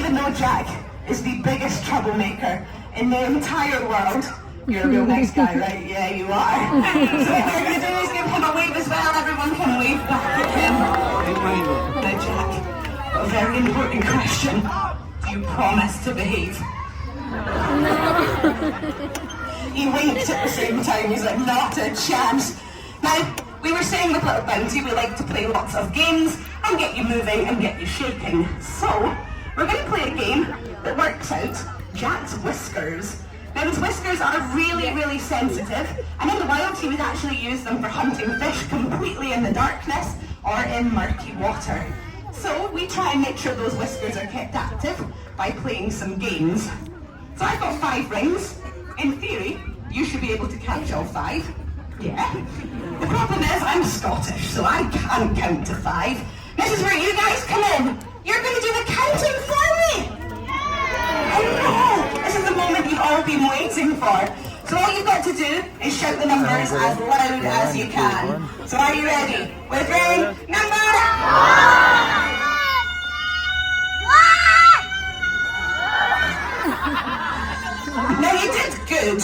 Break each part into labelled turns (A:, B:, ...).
A: even though Jack is the biggest troublemaker in the entire world, you're a real nice guy, right? Yeah, you are. So what we're going to do is give him a wave as well. Everyone can wave back at him. Now, Jack, a very important question. Do you promise to behave? He winked at the same time. He's like, not a chance. Now, we were saying with Little Bounty, we like to play lots of games and get you moving and get you shaking. So, we're going to play a game that works out Jack's whiskers. Now, his whiskers are really, really sensitive, and in the wild he would actually use them for hunting fish completely in the darkness or in murky water. So, we try and make sure those whiskers are kept active by playing some games. So I've got 5 rings. In theory, you should be able to catch all 5. Yeah. The problem is I'm Scottish, so I can't count to 5. This is where you guys come in. You're going to do the counting for me. Oh, this is the moment you've all been waiting for. So all you've got to do is shout the numbers as loud as you can. So are you ready? With ring number 1. Now you did good,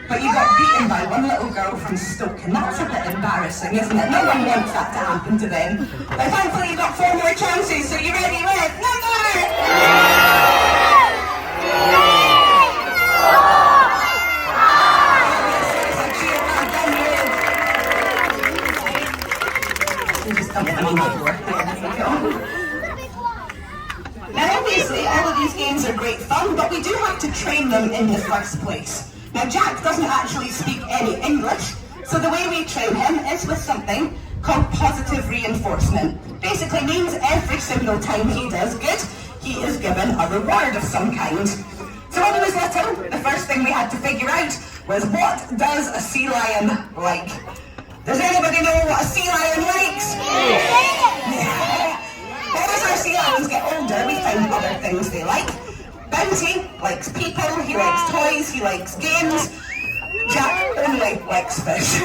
A: but you got beaten by one little girl from Stoke, and that's a bit embarrassing, isn't it? No one wants that to happen to them. But thankfully you've got 4 more chances, so you ready with number 3? Now obviously all of these games are great fun, but we do have to train them in the first place. Now Jack doesn't actually speak any English, so the way we train him is with something called positive reinforcement. Basically means every single time he does good, he is given a reward of some kind. So when he was little, the first thing we had to figure out was, what does a sea lion like? Does anybody know what a sea lion likes? Yeah. Now as our sea lions get older, we find other things they like. Bounty likes people, he likes toys, he likes games. Jack only likes fish.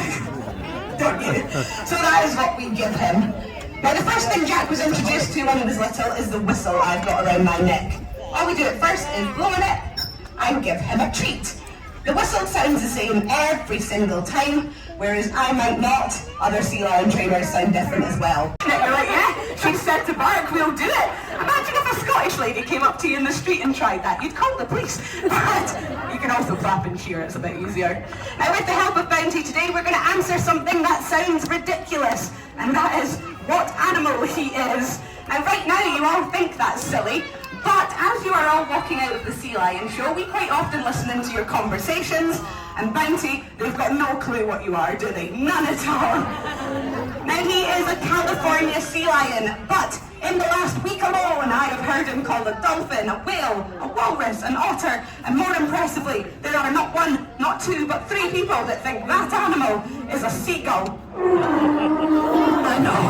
A: Don't you? So that is what we give him. Now the first thing Jack was introduced to when he was little is the whistle I've got around my neck. All we do at first is blow on it and give him a treat. The whistle sounds the same every single time, whereas I might not. Other sea lion trainers sound different as well. You're like, yeah, she said to bark, we'll do it. Imagine if a Scottish lady came up to you in the street and tried that. You'd call the police. But you can also clap and cheer, it's a bit easier. Now with the help of Bounty today, we're going to answer something that sounds ridiculous, and that is what animal he is. Now right now you all think that's silly, but as you are all walking out of the Sea Lion show, we quite often listen into your conversations, and Bounty, they've got no clue what you are, do they? None at all. Now he is a California sea lion, but in the last week alone I have heard him called a dolphin, a whale, a walrus, an otter, and more impressively, there are not 1, not 2, but 3 people that think that animal is a seagull. I know.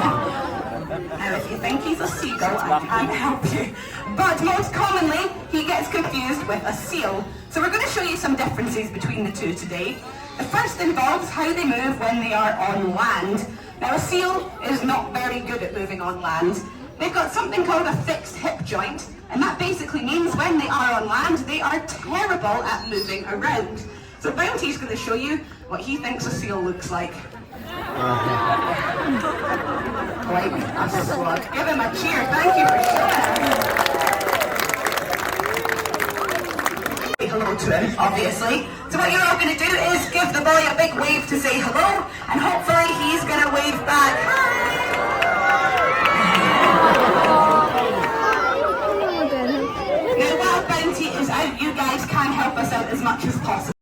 A: Now if you think he's a seagull, I can't help you. But most commonly, he gets confused with a seal. So we're going to show you some differences between the two today. The first involves how they move when they are on land. Now a seal is not very good at moving on land. They've got something called a fixed hip joint, and that basically means when they are on land, they are terrible at moving around. So Bounty's going to show you what he thinks a seal looks like. Like a slug. Give him a cheer. Thank you for showing. Say hello to him, obviously. So what you're all going to do is give the boy a big wave to say hello, and hopefully he's going to wave back. Now while Bounty is out, you guys can help us out as much as possible.